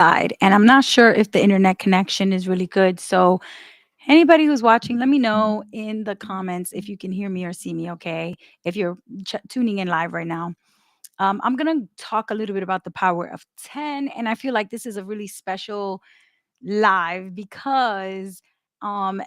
side, and I'm not sure if the internet connection is really good. So, anybody who's watching, let me know in the comments if you can hear me or see me. Okay, if you're tuning in live right now, I'm gonna talk a little bit about the power of 10, and I feel like this is a really special live because July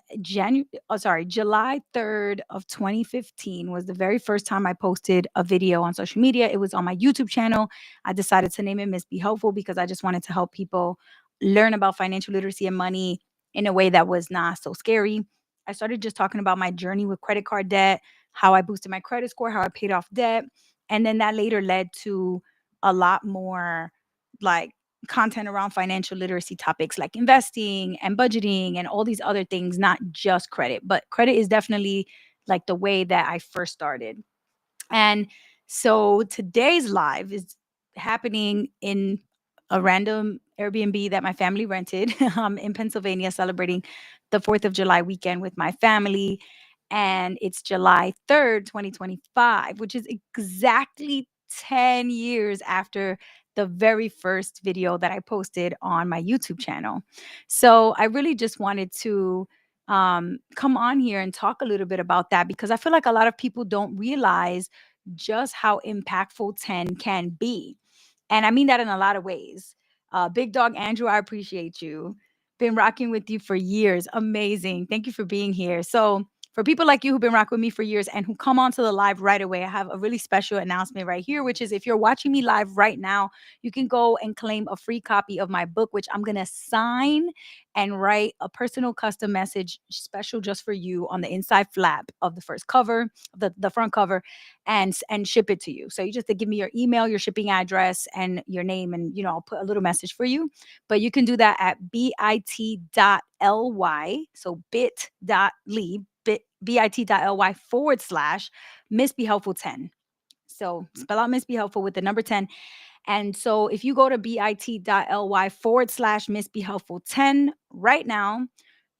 3rd of 2015 was the very first time I posted a video on social media. It was on my YouTube channel. I decided to name it Miss Be Helpful because I just wanted to help people learn about financial literacy and money in a way that was not so scary. I started just talking about my journey with credit card debt, how I boosted my credit score, how I paid off debt, and then that later led to a lot more like content around financial literacy topics like investing and budgeting and all these other things, not just credit. But credit is definitely like the way that I first started. And so today's live is happening in a random Airbnb that my family rented in Pennsylvania, celebrating the 4th of July weekend with my family. And it's July 3rd, 2025, which is exactly 10 years after the very first video that I posted on my YouTube channel. So I really just wanted to come on here and talk a little bit about that because I feel like a lot of people don't realize just how impactful 10 can be. And I mean that in a lot of ways. Big Dog Andrew, I appreciate you. Been rocking with you for years. Amazing. Thank you for being here. So, for people like you who've been rocking with me for years and who come onto the live right away, I have a really special announcement right here, which is if you're watching me live right now, you can go and claim a free copy of my book, which I'm going to sign and write a personal custom message special just for you on the inside flap of the first cover, the front cover, and ship it to you. So you just to give me your email, your shipping address, and your name, and I'll put a little message for you. But you can do that at bit.ly, so bit.ly, bit.ly/ Miss Be Helpful 10. So spell out Miss Be Helpful with the number 10. And so if you go to bit.ly/ Miss Be Helpful 10 right now,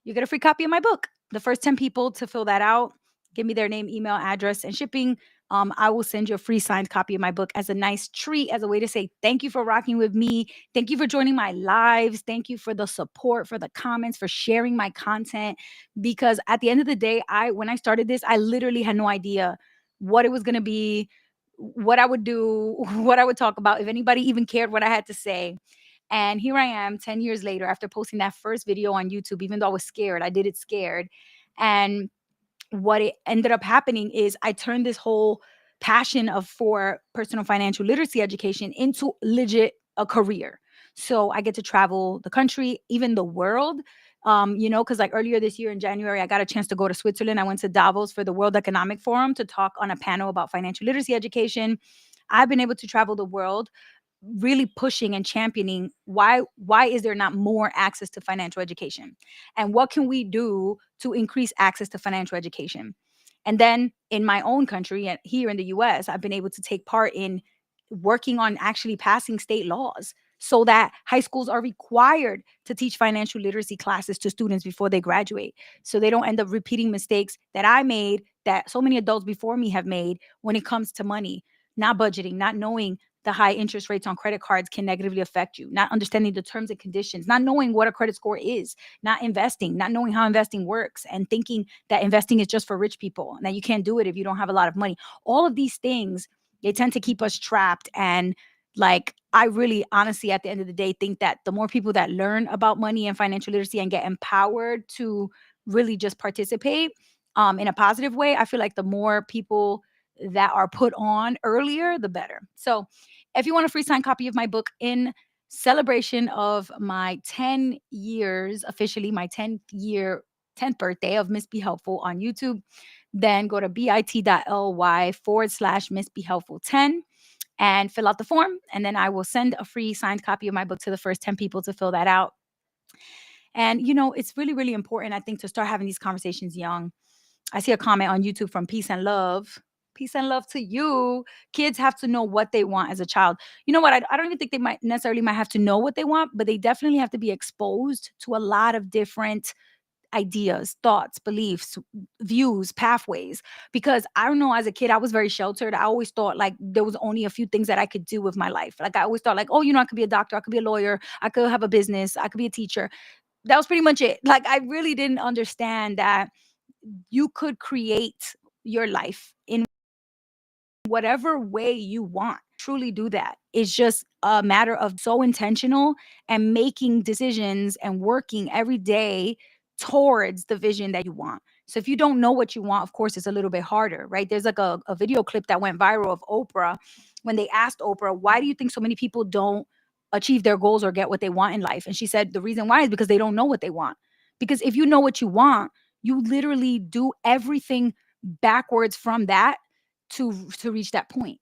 you get a free copy of my book. The first 10 people to fill that out, give me their name, email, address, and shipping. I will send you a free signed copy of my book as a nice treat, as a way to say thank you for rocking with me. Thank you for joining my lives. Thank you for the support, for the comments, for sharing my content. Because at the end of the day, when I started this, I literally had no idea what it was going to be, what I would do, what I would talk about, if anybody even cared what I had to say. And here I am 10 years later after posting that first video on YouTube, even though I was scared. I did it scared. And what it ended up happening is I turned this whole passion of for personal financial literacy education into legit a career. So I get to travel the country, even the world. Because like earlier this year in January, I got a chance to go to Switzerland. I went to Davos for the World Economic Forum to talk on a panel about financial literacy education. I've been able to travel the world really pushing and championing why is there not more access to financial education, and what can we do to increase access to financial education. And then in my own country and here in the US, I've been able to take part in working on actually passing state laws so that high schools are required to teach financial literacy classes to students before they graduate, so they don't end up repeating mistakes that I made, that so many adults before me have made, when it comes to money, not budgeting, not knowing the high interest rates on credit cards can negatively affect you, not understanding the terms and conditions, not knowing what a credit score is, not investing, not knowing how investing works, and thinking that investing is just for rich people and that you can't do it if you don't have a lot of money. All of these things, they tend to keep us trapped. And like, I really honestly, at the end of the day, think that the more people that learn about money and financial literacy and get empowered to really just participate in a positive way, I feel like the more people that are put on earlier, the better. So if you want a free signed copy of my book in celebration of my 10 years, officially my 10th birthday of Miss Be Helpful on YouTube, then go to bit.ly/ Miss Be Helpful 10 and fill out the form. And then I will send a free signed copy of my book to the first 10 people to fill that out. And, it's really, really important, I think, to start having these conversations young. I see a comment on YouTube from Peace and Love. Peace and love to you. Kids have to know what they want as a child. You know what? I don't even think they might have to know what they want, but they definitely have to be exposed to a lot of different ideas, thoughts, beliefs, views, pathways. Because I don't know, as a kid, I was very sheltered. I always thought like there was only a few things that I could do with my life. Like I always thought like, oh, I could be a doctor, I could be a lawyer, I could have a business, I could be a teacher. That was pretty much it. Like I really didn't understand that you could create your life in whatever way you want. Truly do that. It's just a matter of so intentional and making decisions and working every day towards the vision that you want. So if you don't know what you want, of course, it's a little bit harder, right? There's like a video clip that went viral of Oprah when they asked Oprah, why do you think so many people don't achieve their goals or get what they want in life? And she said the reason why is because they don't know what they want. Because if you know what you want, you literally do everything backwards from that to reach that point.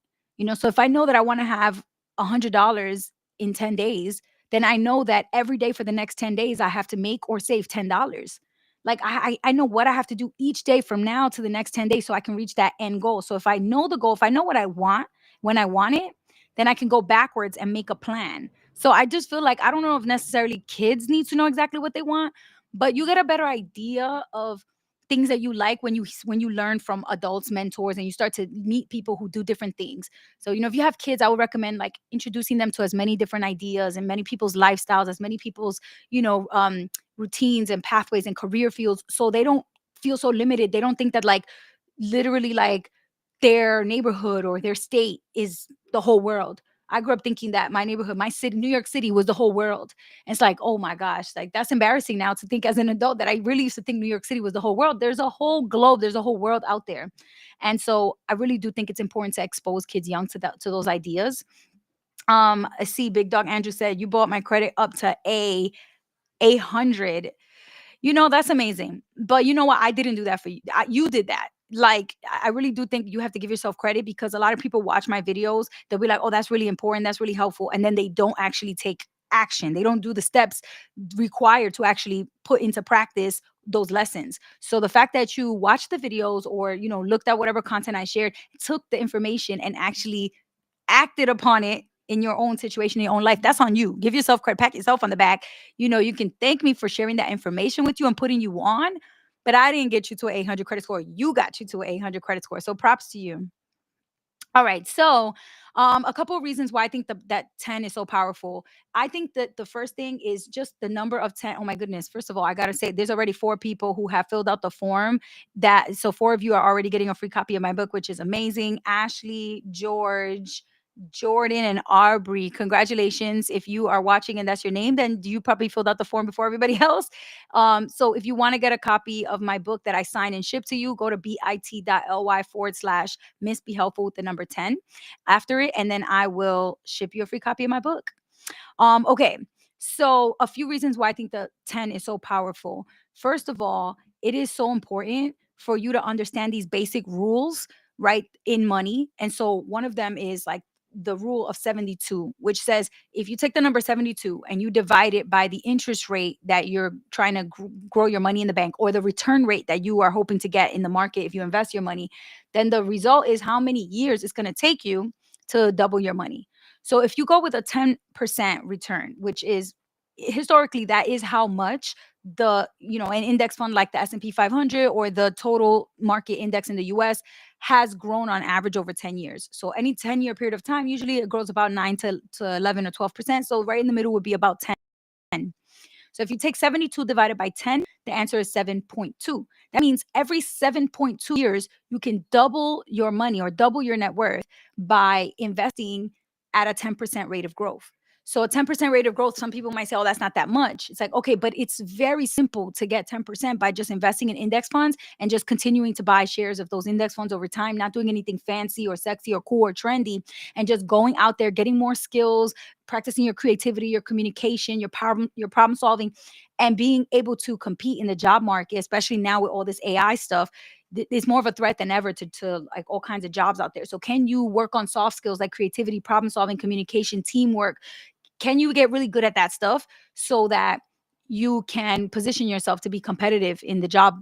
So if I know that I want to have $100 in 10 days, then I know that every day for the next 10 days I have to make or save $10. Like I know what I have to do each day from now to the next 10 days so I can reach that end goal. So if I know the goal, if I know what I want when I want it, then I can go backwards and make a plan. So I just feel like I don't know if necessarily kids need to know exactly what they want, but you get a better idea of things that you like when you learn from adults, mentors, and you start to meet people who do different things. So if you have kids, I would recommend like introducing them to as many different ideas and many people's lifestyles, as many people's routines and pathways and career fields, so they don't feel so limited. They don't think that like literally like their neighborhood or their state is the whole world. I grew up thinking that my neighborhood, my city, New York City, was the whole world. And it's like, oh my gosh, like that's embarrassing now to think as an adult that I really used to think New York City was the whole world. There's a whole globe, there's a whole world out there. And so I really do think it's important to expose kids young to those ideas. I see Big Dog Andrew said, you bought my credit up to 800. That's amazing. But you know what? I didn't do that for you. You did that. Like, I really do think you have to give yourself credit, because a lot of people watch my videos. They'll be like, oh, that's really important. That's really helpful. And then they don't actually take action. They don't do the steps required to actually put into practice those lessons. So the fact that you watched the videos or, looked at whatever content I shared, took the information and actually acted upon it in your own situation, in your own life, that's on you. Give yourself credit, pat yourself on the back. You can thank me for sharing that information with you and putting you on, but I didn't get you to an 800 credit score. You got you to an 800 credit score. So props to you. All right. So, a couple of reasons why I think that 10 is so powerful. I think that the first thing is just the number of 10. Oh my goodness. First of all, I got to say there's already 4 people who have filled out the form. So 4 of you are already getting a free copy of my book, which is amazing. Ashley, George, Jordan, and Aubrey. Congratulations. If you are watching and that's your name, then you probably filled out the form before everybody else. So if you want to get a copy of my book that I sign and ship to you, go to bit.ly/. Miss Be Helpful with the number 10 after it, and then I will ship you a free copy of my book. Okay. So a few reasons why I think the 10 is so powerful. First of all, it is so important for you to understand these basic rules, right, in money. And so one of them is like the rule of 72, which says if you take the number 72 and you divide it by the interest rate that you're trying to grow your money in the bank, or the return rate that you are hoping to get in the market if you invest your money, then the result is how many years it's going to take you to double your money. So if you go with a 10% return, which is historically that is how much an index fund like the S&P 500 or the total market index in the US has grown on average over 10 years. So any 10-year period of time, usually it grows about 9 to 11 or 12%. So right in the middle would be about 10. So if you take 72 divided by 10, the answer is 7.2. That means every 7.2 years, you can double your money or double your net worth by investing at a 10% rate of growth. So a 10% rate of growth, some people might say, oh, that's not that much. It's like, okay, but it's very simple to get 10% by just investing in index funds and just continuing to buy shares of those index funds over time, not doing anything fancy or sexy or cool or trendy, and just going out there, getting more skills, practicing your creativity, your communication, your problem solving, and being able to compete in the job market, especially now with all this AI stuff. It's more of a threat than ever to like all kinds of jobs out there. So can you work on soft skills like creativity, problem solving, communication, teamwork? Can you get really good at that stuff so that you can position yourself to be competitive in the job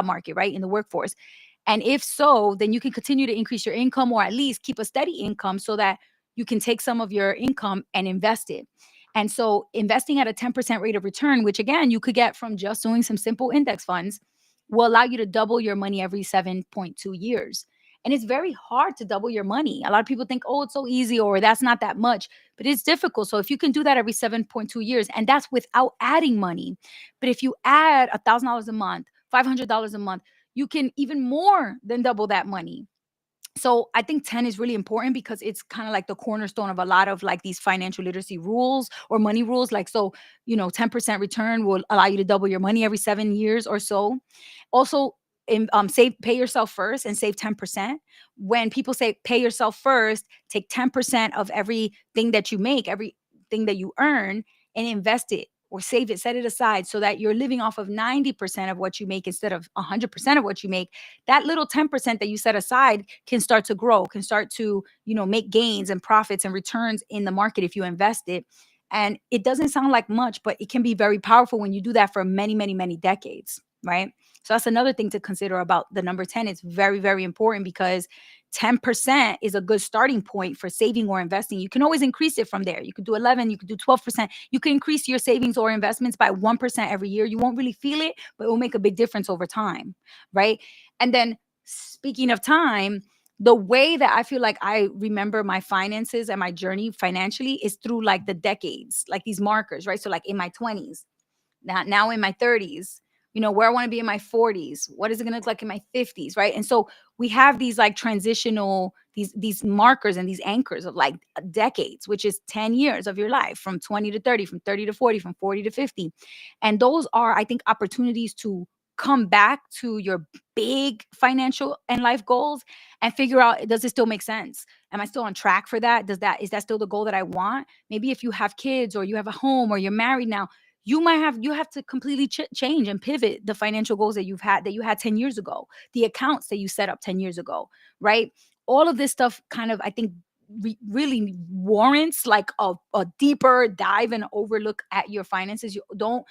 market, right? In the workforce. And if so, then you can continue to increase your income, or at least keep a steady income so that you can take some of your income and invest it. And so investing at a 10% rate of return, which again, you could get from just doing some simple index funds, will allow you to double your money every 7.2 years. And it's very hard to double your money. A lot of people think, oh, it's so easy or that's not that much, but it's difficult. So if you can do that every 7.2 years, and that's without adding money. But if you add $1,000 a month, $500 a month, you can even more than double that money. So I think 10 is really important because it's kind of like the cornerstone of a lot of like these financial literacy rules or money rules. Like, so, 10% return will allow you to double your money every 7 years or so. Also, pay yourself first and save 10%. When people say pay yourself first, take 10% of everything that you make, everything that you earn, and invest it or save it, set it aside so that you're living off of 90% of what you make instead of 100% of what you make. That little 10% that you set aside can start to grow, can start to, make gains and profits and returns in the market if you invest it. And it doesn't sound like much, but it can be very powerful when you do that for many, many, many decades, right? So that's another thing to consider about the number 10. It's very, very important because 10% is a good starting point for saving or investing. You can always increase it from there. You could do 11, you could do 12%. You can increase your savings or investments by 1% every year. You won't really feel it, but it will make a big difference over time, right? And then speaking of time, the way that I feel like I remember my finances and my journey financially is through like the decades, like these markers, right? So like in my 20s, now in my 30s, where I want to be in my 40s, what is it going to look like in my 50s, right? And so we have these like transitional these markers and these anchors of like decades, which is 10 years of your life, from 20 to 30, from 30 to 40, from 40 to 50. And those are, I think, opportunities to come back to your big financial and life goals and figure out, does it still make sense? Am I still on track for that? Is that still the goal that I want? Maybe if you have kids or you have a home or you're married now, you have to completely change and pivot the financial goals that you had 10 years ago, the accounts that you set up 10 years ago, right? All of this stuff kind of, I think, really warrants like a deeper dive and overlook at your finances. You don't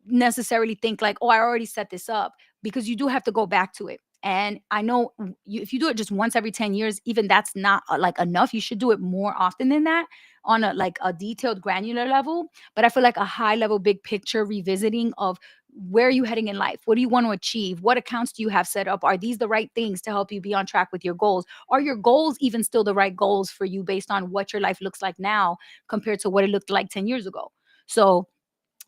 necessarily think like, oh, I already set this up, because you do have to go back to it. And I know if you do it just once every 10 years, even that's not like enough. You should do it more often than that, on a like a detailed granular level. But I feel like a high level, big picture revisiting of where are you heading in life? What do you want to achieve? What accounts do you have set up? Are these the right things to help you be on track with your goals? Are your goals even still the right goals for you based on what your life looks like now compared to what it looked like 10 years ago? So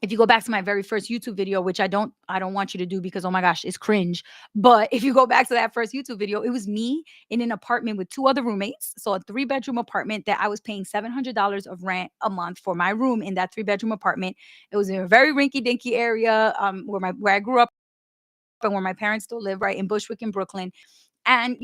if you go back to my very first YouTube video, which I don't want you to do because, oh my gosh, it's cringe. But if you go back to that first YouTube video, it was me in an apartment with two other roommates. So a 3-bedroom apartment that I was paying $700 of rent a month for my room in that 3-bedroom apartment. It was in a very rinky dinky area, where I grew up and where my parents still live, right in Bushwick in Brooklyn. And,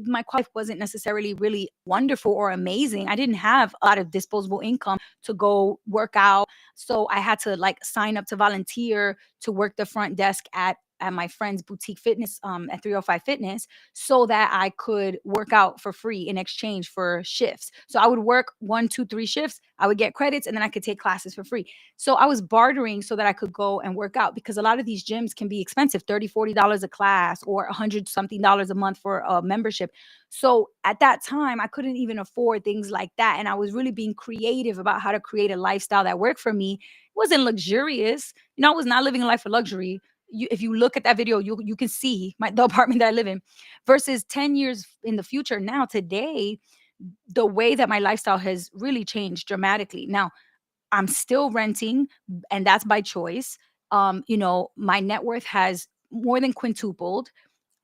my life wasn't necessarily really wonderful or amazing. I didn't have a lot of disposable income to go work out. So I had to like sign up to volunteer to work the front desk at my friend's boutique fitness, at 305 Fitness, so that I could work out for free in exchange for shifts. So I would work 1, 2, 3 shifts. I would get credits and then I could take classes for free. So I was bartering so that I could go and work out, because a lot of these gyms can be expensive, $30, $40 a class, or 100 something dollars a month for a membership. So at that time, I couldn't even afford things like that. And I was really being creative about how to create a lifestyle that worked for me. It wasn't luxurious. I was not living a life of luxury. If you look at that video, you can see the apartment that I live in, versus 10 years in the future. Now, today, the way that my lifestyle has really changed dramatically. Now, I'm still renting, and that's by choice. My net worth has more than quintupled.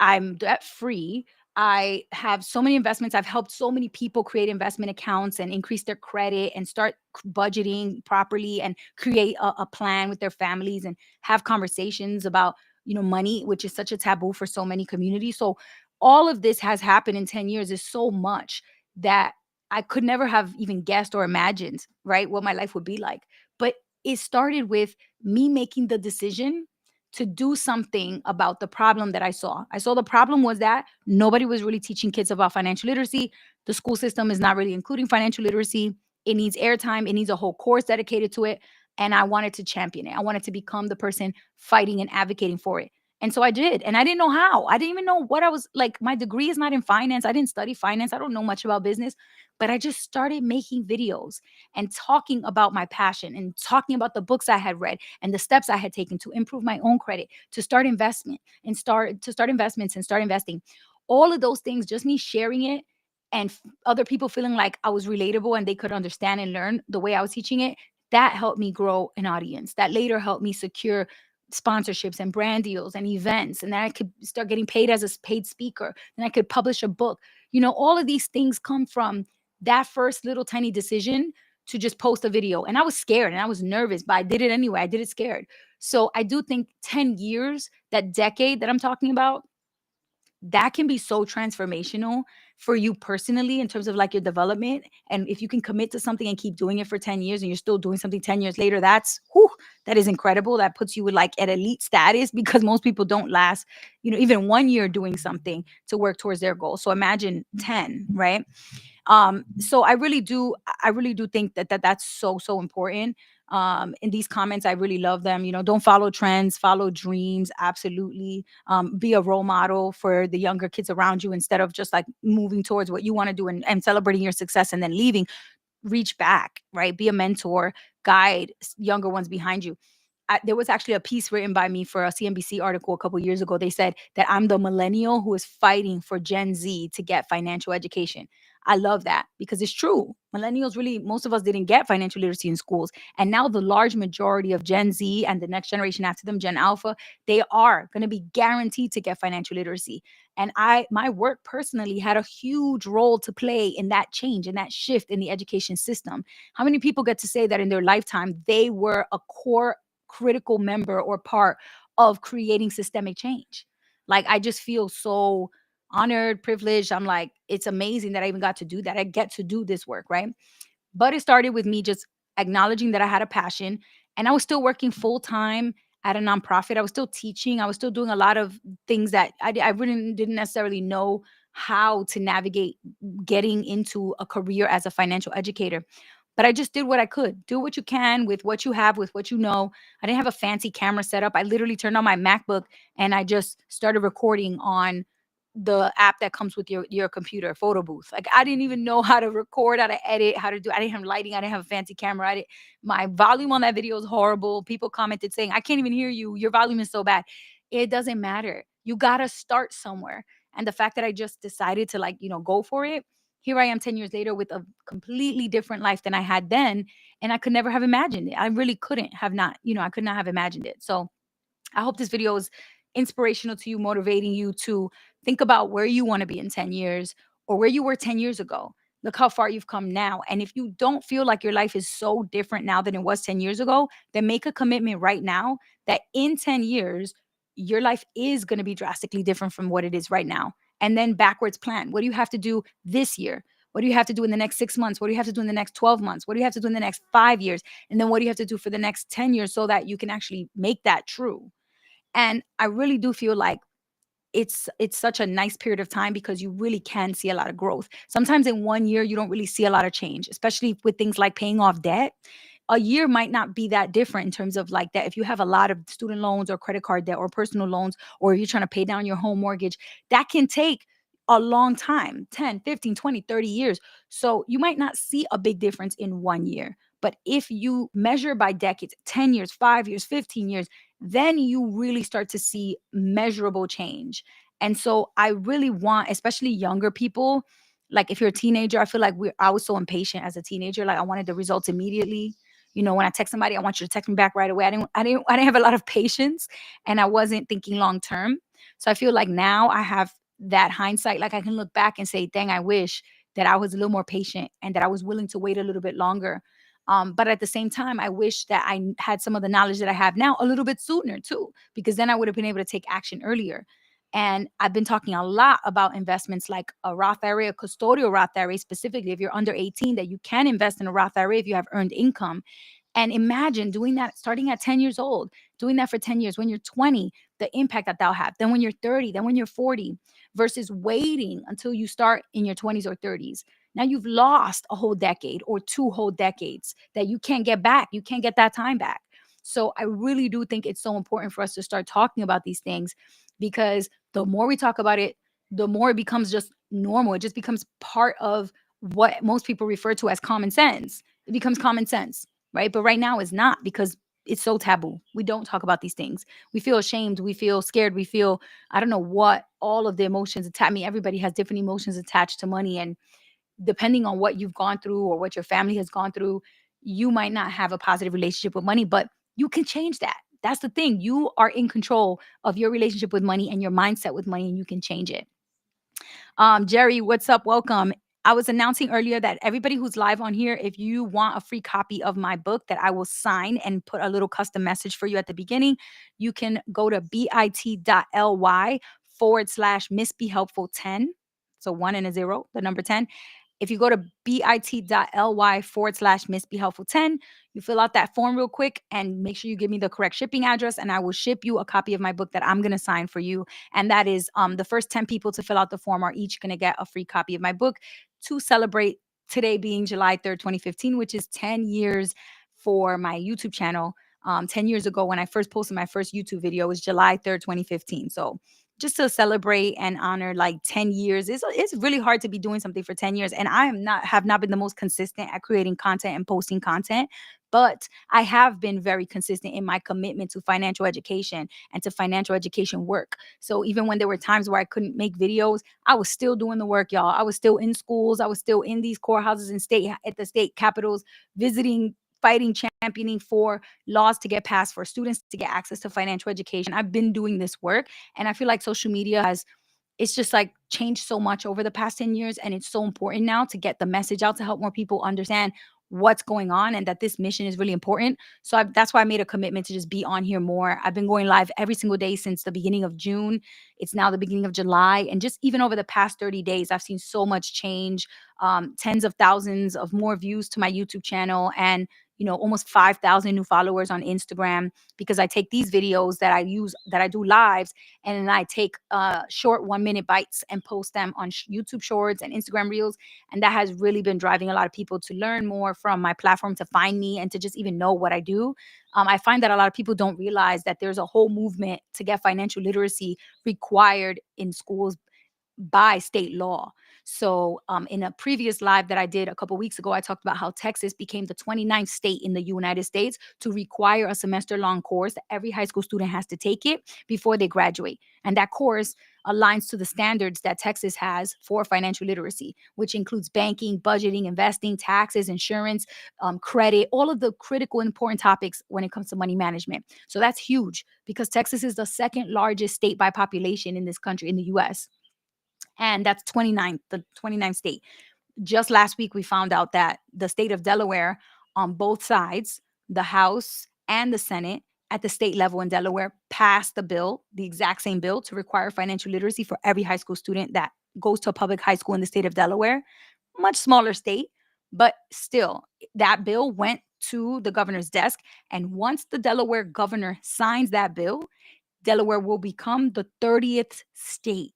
I'm debt free. I have so many investments. I've helped so many people create investment accounts and increase their credit and start budgeting properly and create a plan with their families and have conversations about, money, which is such a taboo for so many communities. So all of this has happened in 10 years is so much that I could never have even guessed or imagined, right, what my life would be like. But it started with me making the decision to do something about the problem that I saw. I saw the problem was that nobody was really teaching kids about financial literacy. The school system is not really including financial literacy. It needs airtime, it needs a whole course dedicated to it. And I wanted to champion it. I wanted to become the person fighting and advocating for it. And so I did. And I didn't know how. I didn't even know what I was like. My degree is not in finance. I didn't study finance. I don't know much about business, but I just started making videos and talking about my passion and talking about the books I had read and the steps I had taken to improve my own credit, to start investment and start investments and start investing. All of those things, just me sharing it and other people feeling like I was relatable and they could understand and learn the way I was teaching it, that helped me grow an audience. That later helped me secure sponsorships and brand deals and events. And then I could start getting paid as a paid speaker. And I could publish a book. All of these things come from that first little tiny decision to just post a video. And I was scared and I was nervous, but I did it anyway. I did it scared. So I do think 10 years, that decade that I'm talking about, that can be so transformational for you personally in terms of like your development. And if you can commit to something and keep doing it for 10 years and you're still doing something 10 years later, that's whew, that is incredible. That puts you with like at elite status because most people don't last, even 1 year doing something to work towards their goal. So imagine 10, right? So I really do think that's so important. In these comments, I really love them. Don't follow trends, follow dreams. Absolutely. Be a role model for the younger kids around you instead of just like moving towards what you want to do and celebrating your success and then leaving. Reach back, right? Be a mentor, guide younger ones behind you. There was actually a piece written by me for a CNBC article a couple years ago. They said that I'm the millennial who is fighting for Gen Z to get financial education. I love that because it's true. Millennials really, most of us didn't get financial literacy in schools. And now the large majority of Gen Z and the next generation after them, Gen Alpha, they are going to be guaranteed to get financial literacy. And my work personally had a huge role to play in that change and that shift in the education system. How many people get to say that in their lifetime they were a core critical member or part of creating systemic change? Like, I just feel so honored, privileged. I'm like, it's amazing that I even got to do that. I get to do this work, right? But it started with me just acknowledging that I had a passion and I was still working full time at a nonprofit. I was still teaching. I was still doing a lot of things that I really didn't necessarily know how to navigate getting into a career as a financial educator. But I just did what I could. Do what you can with what you have, with what you know. I didn't have a fancy camera setup. I literally turned on my MacBook and I just started recording on the app that comes with your computer, photo booth. Like, I didn't even know how to record, how to edit, how to do. I didn't have lighting. I didn't have a fancy camera. My volume on that video is horrible. People commented saying, "I can't even hear you. Your volume is so bad." It doesn't matter. You gotta start somewhere. And the fact that I just decided to, like, go for it. Here I am 10 years later with a completely different life than I had then. And I could never have imagined it. I really couldn't have not, I could not have imagined it. So I hope this video is inspirational to you, motivating you to think about where you want to be in 10 years or where you were 10 years ago. Look how far you've come now. And if you don't feel like your life is so different now than it was 10 years ago, then make a commitment right now that in 10 years, your life is going to be drastically different from what it is right now. And then backwards plan. What do you have to do this year? What do you have to do in the next 6 months? What do you have to do in the next 12 months? What do you have to do in the next 5 years? And then what do you have to do for the next 10 years so that you can actually make that true? And I really do feel like it's such a nice period of time because you really can see a lot of growth. Sometimes in 1 year, you don't really see a lot of change, especially with things like paying off debt. A year might not be that different in terms of like that. If you have a lot of student loans or credit card debt or personal loans, or you're trying to pay down your home mortgage, that can take a long time, 10, 15, 20, 30 years. So you might not see a big difference in 1 year. But if you measure by decades, 10 years, 5 years, 15 years, then you really start to see measurable change. And so I really want, especially younger people, like if you're a teenager, I feel like I was so impatient as a teenager. Like, I wanted the results immediately. When I text somebody, I want you to text me back right away. I didn't have a lot of patience and I wasn't thinking long term. So I feel like now I have that hindsight. Like, I can look back and say, dang, I wish that I was a little more patient and that I was willing to wait a little bit longer. But at the same time, I wish that had some of the knowledge that I have now a little bit sooner too, because then I would have been able to take action earlier. And I've been talking a lot about investments like a Roth IRA, a custodial Roth IRA, specifically if you're under 18, that you can invest in a Roth IRA if you have earned income. And imagine doing that starting at 10 years old, doing that for 10 years. When you're 20, the impact that that'll have. Then when you're 30, then when you're 40, versus waiting until you start in your 20s or 30s. Now you've lost a whole decade or two whole decades that you can't get back. You can't get that time back. So I really do think it's so important for us to start talking about these things, because the more we talk about it, the more it becomes just normal. It just becomes part of what most people refer to as common sense. It becomes common sense, right? But right now it's not, because it's so taboo. We don't talk about these things. We feel ashamed. We feel scared. We feel, I don't know what, all of the emotions attached. I mean, everybody has different emotions attached to money. And depending on what you've gone through or what your family has gone through, you might not have a positive relationship with money, but you can change that. That's the thing. You are in control of your relationship with money and your mindset with money, and you can change it. Jerry, what's up? Welcome. I was announcing earlier that everybody who's live on here, if you want a free copy of my book that I will sign and put a little custom message for you at the beginning, you can go to bit.ly/Miss Be Helpful 10. So 1 and a 0, the number 10. If you go to bit.ly/Miss Be Helpful 10, you fill out that form real quick and make sure you give me the correct shipping address, and I will ship you a copy of my book that I'm going to sign for you. And that is the first 10 people to fill out the form are each going to get a free copy of my book to celebrate today being July 3rd, 2015, which is 10 years for my YouTube channel. 10 years ago, when I first posted my first YouTube video, was July 3rd, 2015. So just to celebrate and honor like 10 years, it's really hard to be doing something for 10 years. And I have not been the most consistent at creating content and posting content, but I have been very consistent in my commitment to financial education and to financial education work. So even when there were times where I couldn't make videos, I was still doing the work, y'all. I was still in schools. I was still in these courthouses and at the state capitals, visiting, fighting, championing for laws to get passed for students to get access to financial education. I've been doing this work, and I feel like social media has, it's just like changed so much over the past 10 years, and it's so important now to get the message out to help more people understand what's going on and that this mission is really important. So that's why I made a commitment to just be on here more. I've been going live every single day since the beginning of June. It's now the beginning of July, and just even over the past 30 days, I've seen so much change. Tens of thousands of more views to my YouTube channel, and almost 5,000 new followers on Instagram, because I take these videos that I do lives, and then I take short 1-minute bites and post them on YouTube Shorts and Instagram Reels. And that has really been driving a lot of people to learn more from my platform, to find me, and to just even know what I do. I find that a lot of people don't realize that there's a whole movement to get financial literacy required in schools by state law. So, in a previous live that I did a couple weeks ago, I talked about how Texas became the 29th state in the United States to require a semester long course that every high school student has to take it before they graduate. And that course aligns to the standards that Texas has for financial literacy, which includes banking, budgeting, investing, taxes, insurance, credit, all of the critical and important topics when it comes to money management. So that's huge, because Texas is the second largest state by population in this country, in the US. And that's the 29th state. Just last week, we found out that the state of Delaware, on both sides, the House and the Senate, at the state level in Delaware, passed the bill, the exact same bill, to require financial literacy for every high school student that goes to a public high school in the state of Delaware. Much smaller state, but still, that bill went to the governor's desk. And once the Delaware governor signs that bill, Delaware will become the 30th state.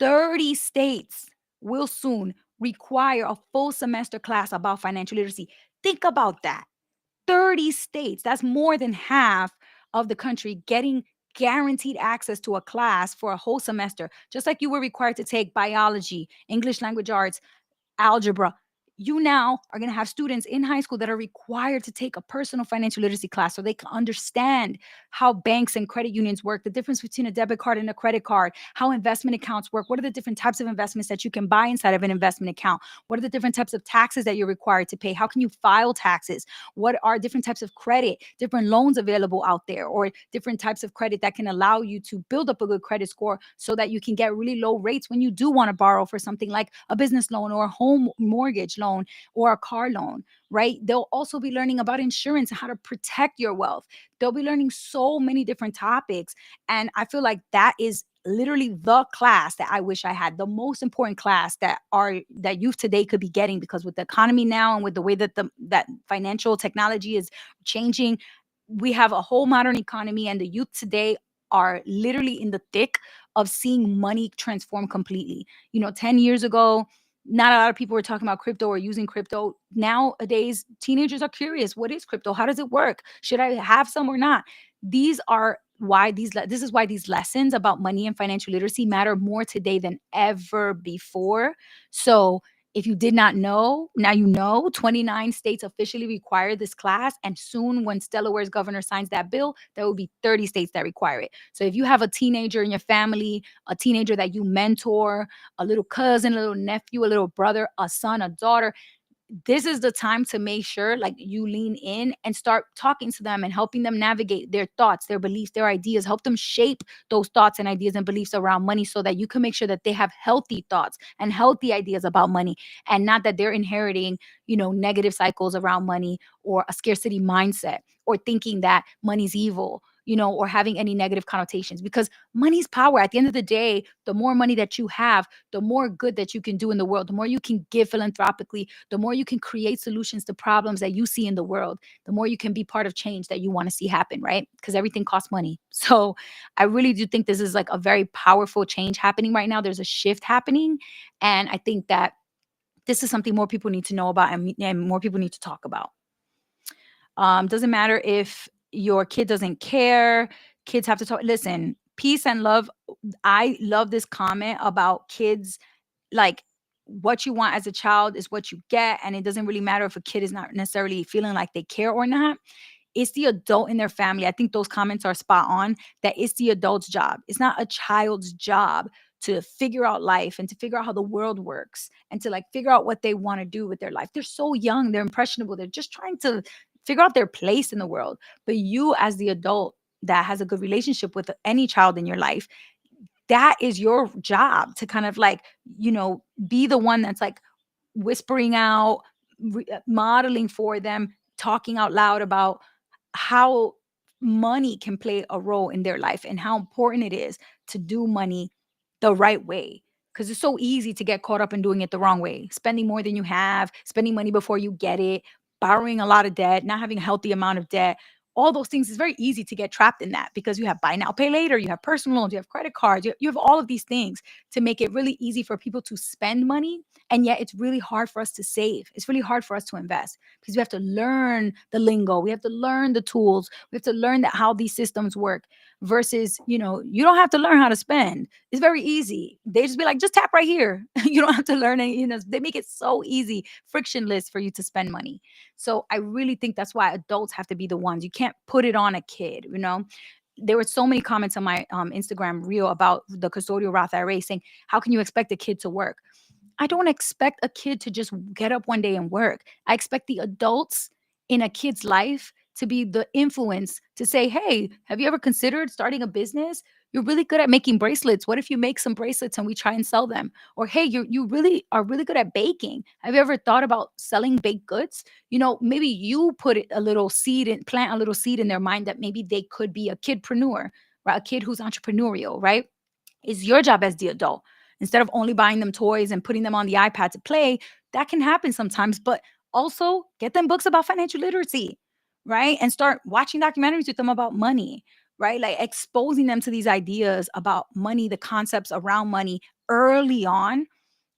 30 states will soon require a full semester class about financial literacy. Think about that. 30 states, that's more than half of the country getting guaranteed access to a class for a whole semester, just like you were required to take biology, English language arts, algebra. You now are going to have students in high school that are required to take a personal financial literacy class so they can understand how banks and credit unions work, the difference between a debit card and a credit card, how investment accounts work, what are the different types of investments that you can buy inside of an investment account, what are the different types of taxes that you're required to pay, how can you file taxes, what are different types of credit, different loans available out there, or different types of credit that can allow you to build up a good credit score so that you can get really low rates when you do want to borrow for something like a business loan or a home mortgage loan or a car loan, right? They'll also be learning about insurance and how to protect your wealth. They'll be learning so many different topics. And I feel like that is literally the class that I wish I had, the most important class that youth today could be getting, because with the economy now and with the way that that financial technology is changing, we have a whole modern economy, and the youth today are literally in the thick of seeing money transform completely. 10 years ago, Not a lot of people were talking about crypto or using crypto. Nowadays, teenagers are curious. What is crypto? How does it work? Should I have some or not? These are why this is why these lessons about money and financial literacy matter more today than ever before. So, if you did not know, now you know. 29 states officially require this class, and soon, when Delaware's governor signs that bill, there will be 30 states that require it. So, if you have a teenager in your family, a teenager that you mentor, a little cousin, a little nephew, a little brother, a son, a daughter, this is the time to make sure like you lean in and start talking to them and helping them navigate their thoughts, their beliefs, their ideas, help them shape those thoughts and ideas and beliefs around money so that you can make sure that they have healthy thoughts and healthy ideas about money, and not that they're inheriting, negative cycles around money, or a scarcity mindset, or thinking that money's evil, or having any negative connotations, because money's power. At the end of the day, the more money that you have, the more good that you can do in the world, the more you can give philanthropically, the more you can create solutions to problems that you see in the world, the more you can be part of change that you want to see happen, right? Because everything costs money. So I really do think this is like a very powerful change happening right now. There's a shift happening. And I think that this is something more people need to know about, and more people need to talk about. Doesn't matter if your kid doesn't care. Kids have to talk. Listen, peace and love. I love this comment about kids, like, what you want as a child is what you get, and it doesn't really matter if a kid is not necessarily feeling like they care or not. It's the adult in their family. I think those comments are spot on, that it's the adult's job. It's not a child's job to figure out life and to figure out how the world works and to like figure out what they want to do with their life. They're so young, they're impressionable. They're just trying to figure out their place in the world. But you, as the adult that has a good relationship with any child in your life, that is your job to kind of like, be the one that's like whispering out, modeling for them, talking out loud about how money can play a role in their life and how important it is to do money the right way. Because it's so easy to get caught up in doing it the wrong way, spending more than you have, spending money before you get it, borrowing a lot of debt, not having a healthy amount of debt. All those things, is very easy to get trapped in that, because you have buy now, pay later, you have personal loans, you have credit cards, you have all of these things to make it really easy for people to spend money. And yet it's really hard for us to save. It's really hard for us to invest, because we have to learn the lingo. We have to learn the tools. We have to learn that how these systems work, versus, you don't have to learn how to spend. It's very easy. They just be like, just tap right here. You don't have to learn any, they make it so easy, frictionless for you to spend money. So I really think that's why adults have to be the ones. You can't put it on a kid. There were so many comments on my Instagram reel about the custodial Roth IRA saying, how can you expect a kid to work? I don't expect a kid to just get up one day and work. I expect the adults in a kid's life to be the influence to say, hey, have you ever considered starting a business? You're really good at making bracelets. What if you make some bracelets and we try and sell them? Or hey, you really are really good at baking. Have you ever thought about selling baked goods? Maybe you put a little seed and plant a little seed in their mind that maybe they could be a kidpreneur, right? A kid who's entrepreneurial, right? It's your job as the adult. Instead of only buying them toys and putting them on the iPad to play, that can happen sometimes, but also get them books about financial literacy, right? And start watching documentaries with them about money, right? Like exposing them to these ideas about money, the concepts around money early on.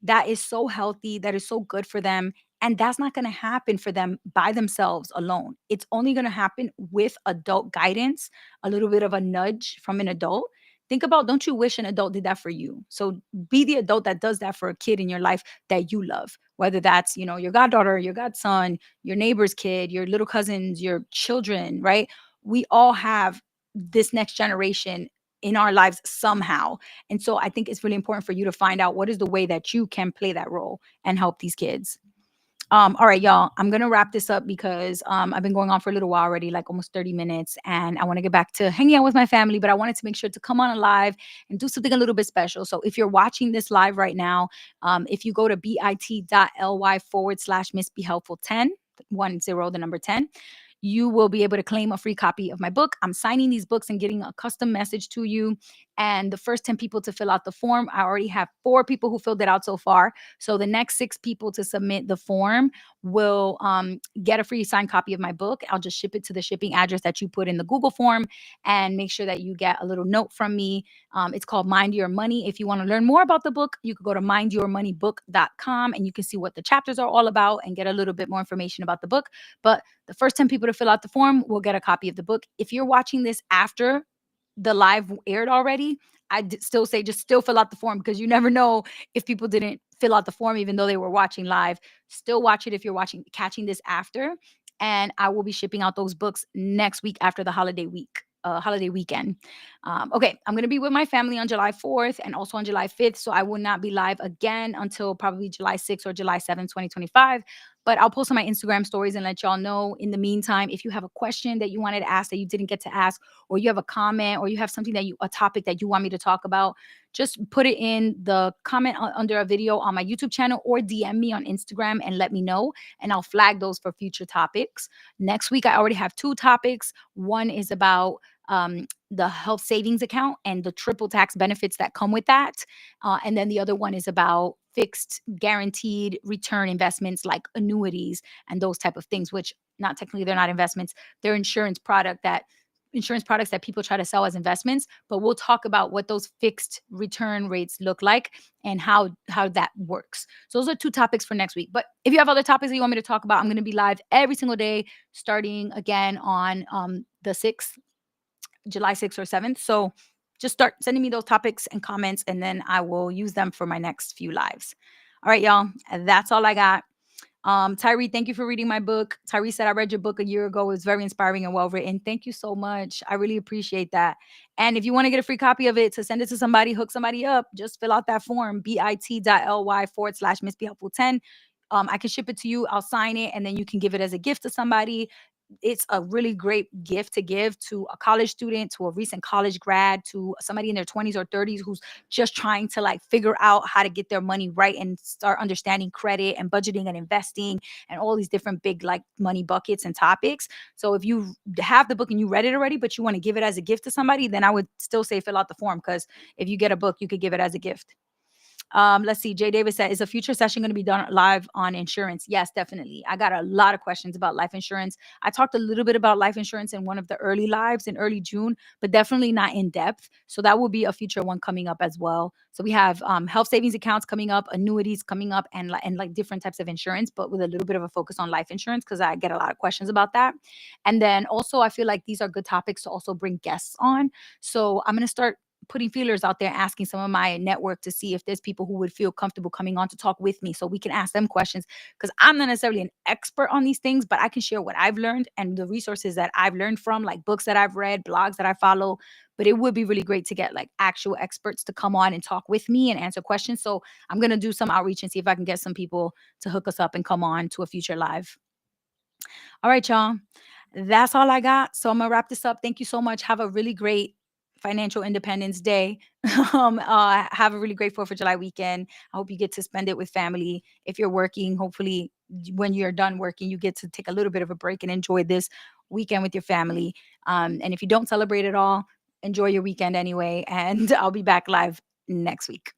That is so healthy, that is so good for them. And that's not going to happen for them by themselves alone. It's only going to happen with adult guidance, a little bit of a nudge from an adult. Think about, don't you wish an adult did that for you? So be the adult that does that for a kid in your life that you love, whether that's, your goddaughter, your godson, your neighbor's kid, your little cousins, your children, right? We all have this next generation in our lives somehow. And so I think it's really important for you to find out what is the way that you can play that role and help these kids. All right, y'all. I'm gonna wrap this up because I've been going on for a little while already, like almost 30 minutes, and I want to get back to hanging out with my family. But I wanted to make sure to come on live and do something a little bit special. So if you're watching this live right now, if you go to bit.ly/Miss Be Helpful 10, 10, the number 10, you will be able to claim a free copy of my book. I'm signing these books and getting a custom message to you. And the first 10 people to fill out the form, I already have 4 people who filled it out so far. So the next 6 people to submit the form will get a free signed copy of my book. I'll just ship it to the shipping address that you put in the Google form, and make sure that you get a little note from me. It's called Mind Your Money. If you want to learn more about the book, you could go to mindyourmoneybook.com and you can see what the chapters are all about and get a little bit more information about the book. But the first 10 people to fill out the form will get a copy of the book. If you're watching this after the live aired already, still say just still fill out the form, because you never know if people didn't fill out the form even though they were watching live. Still watch it if you're catching this after, and I will be shipping out those books next week after the holiday weekend. Okay, I'm gonna be with my family on July 4th and also on July 5th, so I will not be live again until probably July 6th or July 7th, 2025. But I'll post on my Instagram stories and let y'all know. In the meantime, if you have a question that you wanted to ask that you didn't get to ask, or you have a comment, or you have something a topic that you want me to talk about, just put it in the comment under a video on my YouTube channel, or DM me on Instagram and let me know, and I'll flag those for future topics. Next week, I already have 2 topics. One is about the health savings account and the triple tax benefits that come with that. And then the other one is about fixed guaranteed return investments like annuities and those type of things, which not technically they're not investments. They're insurance products that people try to sell as investments, but we'll talk about what those fixed return rates look like and how that works. So those are 2 topics for next week. But if you have other topics that you want me to talk about, I'm going to be live every single day starting again on the 6th, July 6th or 7th. So just start sending me those topics and comments, and then I will use them for my next few lives. All right, y'all. That's all I got. Tyree, thank you for reading my book. Tyree said, I read your book a year ago. It was very inspiring and well written. Thank you so much. I really appreciate that. And if you want to get a free copy of it, to send it to somebody, hook somebody up, just fill out that form, bit.ly/Miss Be Helpful 10. I can ship it to you. I'll sign it, and then you can give it as a gift to somebody. It's a really great gift to give to a college student, to a recent college grad, to somebody in their 20s or 30s who's just trying to like figure out how to get their money right and start understanding credit and budgeting and investing and all these different big like money buckets and topics. So if you have the book and you read it already, but you want to give it as a gift to somebody, then I would still say fill out the form, because if you get a book, you could give it as a gift. Let's see. Jay Davis said, is a future session going to be done live on insurance? Yes, definitely. I got a lot of questions about life insurance. I talked a little bit about life insurance in one of the early lives in early June, but definitely not in depth. So that will be a future one coming up as well. So we have health savings accounts coming up, annuities coming up, and like different types of insurance, but with a little bit of a focus on life insurance, because I get a lot of questions about that. And then also, I feel like these are good topics to also bring guests on. So I'm going to start putting feelers out there, asking some of my network to see if there's people who would feel comfortable coming on to talk with me, so we can ask them questions, because I'm not necessarily an expert on these things, but I can share what I've learned and the resources that I've learned from, like books that I've read, blogs that I follow. But it would be really great to get like actual experts to come on and talk with me and answer questions. So I'm going to do some outreach and see if I can get some people to hook us up and come on to a future live. All right, y'all. That's all I got. So I'm gonna wrap this up. Thank you so much. Have a really great financial independence day. Have a really great 4th of July weekend. I hope you get to spend it with family. If you're working, hopefully when you're done working, you get to take a little bit of a break and enjoy this weekend with your family. And if you don't celebrate at all, enjoy your weekend anyway. And I'll be back live next week.